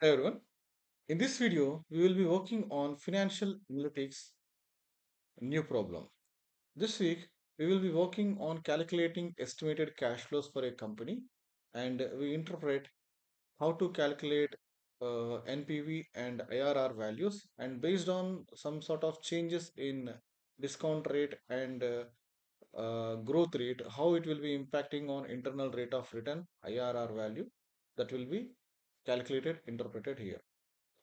Hi everyone. In this video, we will be working on financial analytics new problem. This week, we will be working on calculating estimated cash flows for a company, and we interpret how to calculate NPV and IRR values, and based on some sort of changes in discount rate and growth rate, how it will be impacting on internal rate of return IRR value that will be calculated, interpreted here.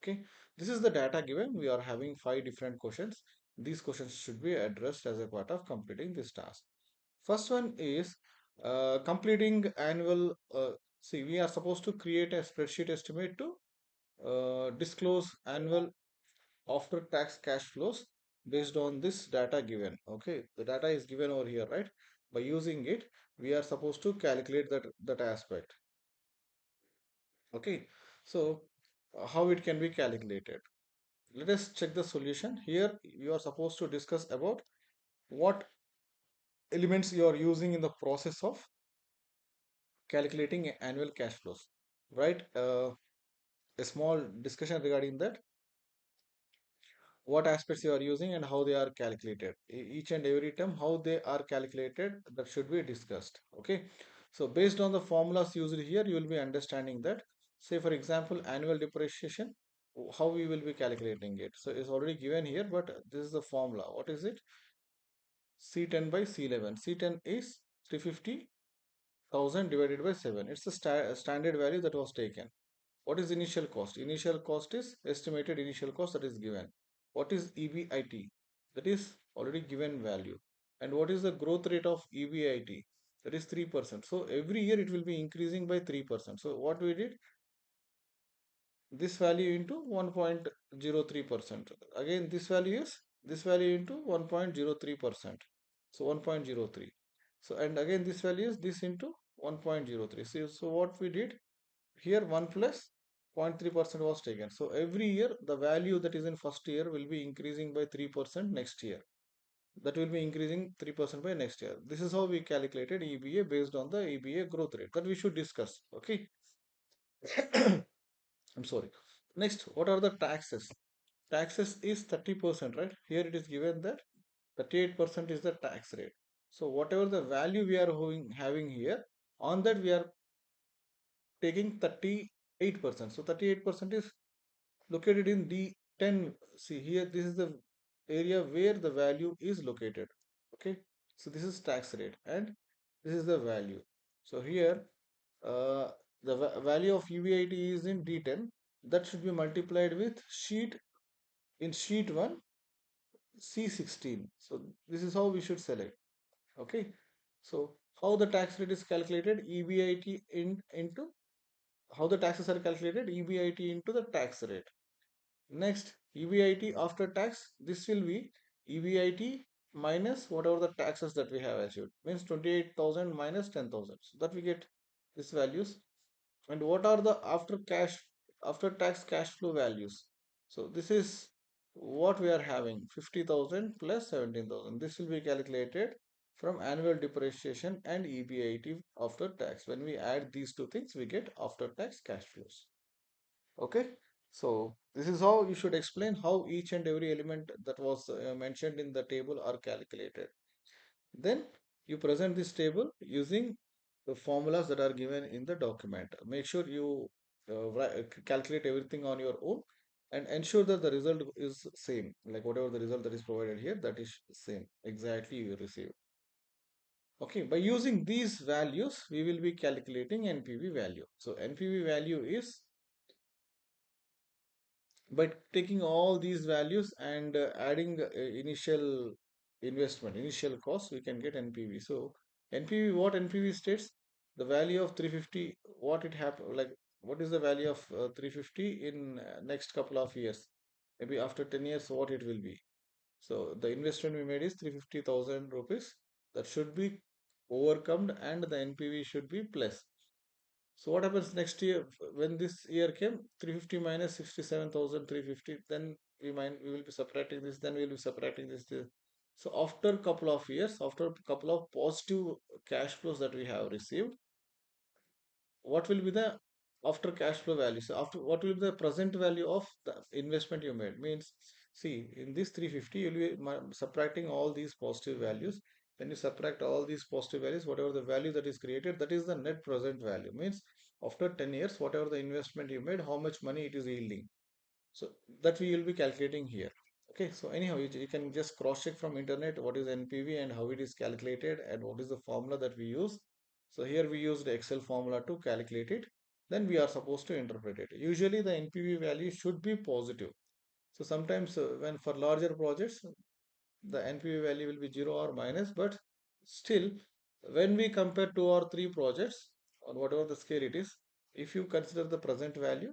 Okay, this is the data given. We are having five different questions. These questions should be addressed as a part of completing this task. First one is completing annual. See, we are supposed to create a spreadsheet estimate to disclose annual after tax cash flows based on this data given. Okay, the data is given over here, right? By using it, we are supposed to calculate that aspect. Okay, so how it can be calculated? Let us check the solution. Here you are supposed to discuss about what elements you are using in the process of calculating annual cash flows, right? A small discussion regarding that, what aspects you are using and how they are calculated. Each and every term, how they are calculated, that should be discussed. Okay, so based on the formulas used here, you will be understanding that. Say for example, annual depreciation, how we will be calculating it. So it's already given here, but this is the formula. What is it? C10 by C11. C10 is 350,000 divided by 7. It's the standard value that was taken. What is initial cost? Initial cost is estimated initial cost that is given. What is EBIT? That is already given value. And what is the growth rate of EBIT? That is 3%. So every year it will be increasing by 3%. So what we did? This value into 1.03%. Again, this value into 1.03%. So 1.03. So and again this value is this into 1.03. So what we did here, 1 plus 0.3% was taken. So every year the value that is in first year will be increasing by 3% next year. That will be increasing 3% by next year. This is how we calculated EBA based on the EBA growth rate that we should discuss. Okay. I'm sorry. Next, what are the taxes? Taxes is 30%, right? Here it is given that 38% is the tax rate. So whatever the value we are having here, on that we are taking 38%. So 38% is located in D10. See here, this is the area where the value is located. Okay. So this is tax rate and this is the value. So here, uh, the value of UVIT is in D10. That should be multiplied with sheet 1 C16. So this is how we should select. Okay. So how the tax rate is calculated? EBIT into how the taxes are calculated? EBIT into the tax rate. Next, EBIT after tax. This will be EBIT minus whatever the taxes that we have achieved. Means 28,000 minus 10,000. So that we get these values. And what are the after tax cash flow values? So this is what we are having, 50,000 plus 17,000. This will be calculated from annual depreciation and EBIT after tax. When we add these two things, we get after tax cash flows. Okay, so this is how you should explain how each and every element that was mentioned in the table are calculated. Then you present this table using the formulas that are given in the document. Make sure you calculate everything on your own and ensure that the result is same. Like whatever the result that is provided here, that is same. Exactly you receive. Okay, by using these values, we will be calculating NPV value. So NPV value is by taking all these values and adding initial investment, initial cost, we can get NPV. So NPV, what NPV states? The value of 350, what it happen, like what is the value of 350 in next couple of years? Maybe after 10 years, what it will be. So the investment we made is 350,000 rupees. That should be overcome and the NPV should be plus. So what happens next year when this year came? 350 minus 67,350. Then we will be subtracting this. Then we will be subtracting this. So after a couple of years, after a couple of positive cash flows that we have received, what will be the after cash flow value. So after what will be the present value of the investment you made? Means, see, in this 350, you'll be subtracting all these positive values. When you subtract all these positive values, whatever the value that is created, that is the net present value. Means after 10 years, whatever the investment you made, how much money it is yielding. So that we will be calculating here. Okay, so anyhow, you can just cross check from internet what is NPV and how it is calculated and what is the formula that we use. So here we use the Excel formula to calculate it. Then we are supposed to interpret it. Usually the NPV value should be positive. So sometimes when for larger projects, the NPV value will be 0 or minus, but still when we compare two or three projects or whatever the scale it is, if you consider the present value,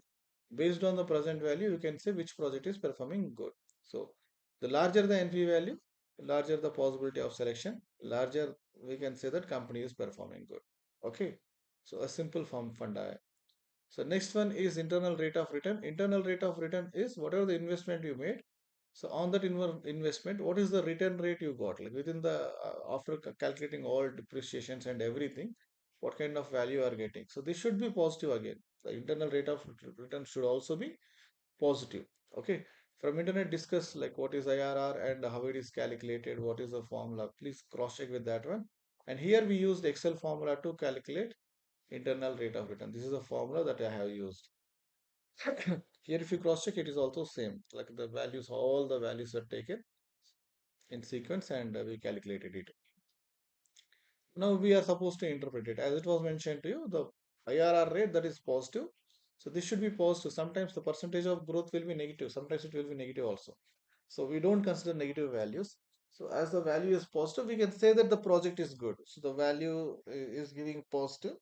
based on the present value, you can say which project is performing good. So the larger the NPV value, larger the possibility of selection, larger we can say that company is performing good. Okay. So a simple form funda. So next one is internal rate of return. Internal rate of return is whatever the investment you made. So on that investment, what is the return rate you got? Like within the after calculating all depreciations and everything, what kind of value you are getting? So this should be positive again. The internal rate of return should also be positive. Okay. From internet, discuss like what is IRR and how it is calculated. What is the formula? Please cross check with that one. And here we used Excel formula to calculate internal rate of return. This is a formula that I have used. Here, if you cross check, it is also same. Like the values, all the values are taken in sequence and we calculated it. Now we are supposed to interpret it. As it was mentioned to you, the IRR rate that is positive. So this should be positive. Sometimes the percentage of growth will be negative. Sometimes it will be negative also. So we don't consider negative values. So as the value is positive, we can say that the project is good. So the value is giving positive.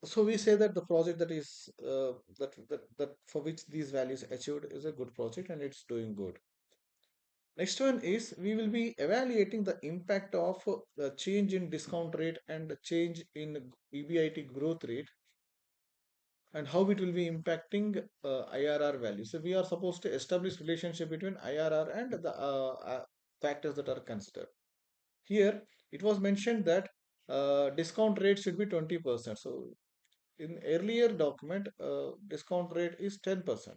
So we say that the project that is that for which these values achieved is a good project and it's doing good. Next one is we will be evaluating the impact of the change in discount rate and the change in EBIT growth rate and how it will be impacting IRR value. So we are supposed to establish relationship between IRR and the factors that are considered. Here it was mentioned that discount rate should be 20%. So in earlier document, discount rate is 10%.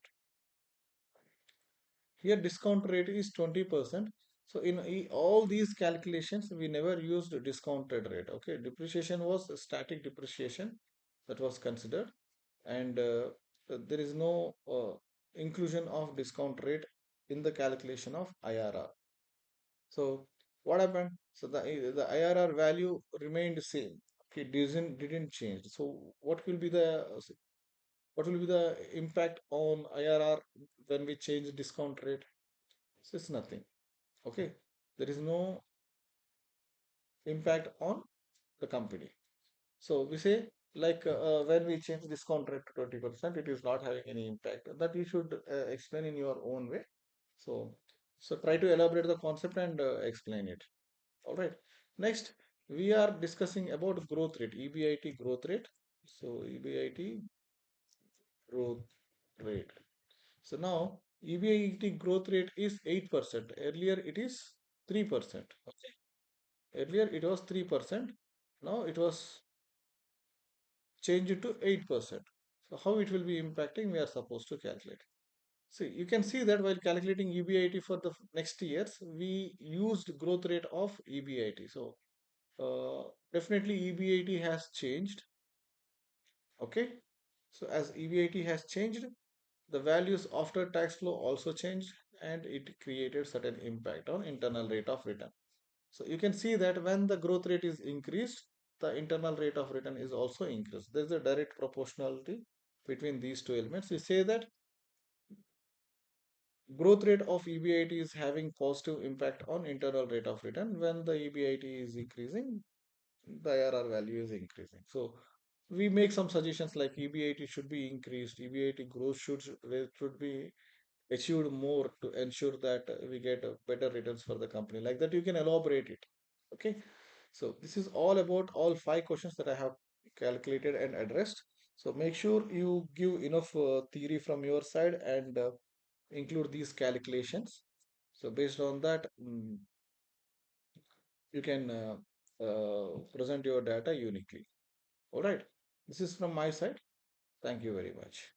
Here discount rate is 20%. So in all these calculations, we never used discounted rate. Okay, depreciation was a static depreciation that was considered, and there is no inclusion of discount rate in the calculation of IRR. So what happened? So the IRR value remained same. Okay, didn't change. So what will be the impact on IRR when we change discount rate? So it's nothing. Okay, there is no impact on the company. So we say like when we change discount rate to 20%, it is not having any impact. That you should explain in your own way. So try to elaborate the concept and explain it. All right. Next, we are discussing about growth rate, EBIT growth rate. So EBIT growth rate. So now EBIT growth rate is 8%. Earlier it is 3%. Okay. Earlier it was 3%. Now it was changed to 8%. So how it will be impacting, we are supposed to calculate. See, you can see that while calculating EBIT for the next years, we used growth rate of EBIT. So definitely EBIT has changed. Okay. So as EBIT has changed, the values after tax flow also changed and it created certain impact on internal rate of return. So you can see that when the growth rate is increased, the internal rate of return is also increased. There is a direct proportionality between these two elements. We say that growth rate of EBIT is having positive impact on internal rate of return. When the EBIT is increasing, the IRR value is increasing. So we make some suggestions like EBIT should be increased, EBIT growth should be achieved more to ensure that we get better returns for the company. Like that, you can elaborate it. Okay. So this is all about all five questions that I have calculated and addressed. So make sure you give enough theory from your side and include these calculations. So based on that, you can present your data uniquely. All right. This is from my side. Thank you very much.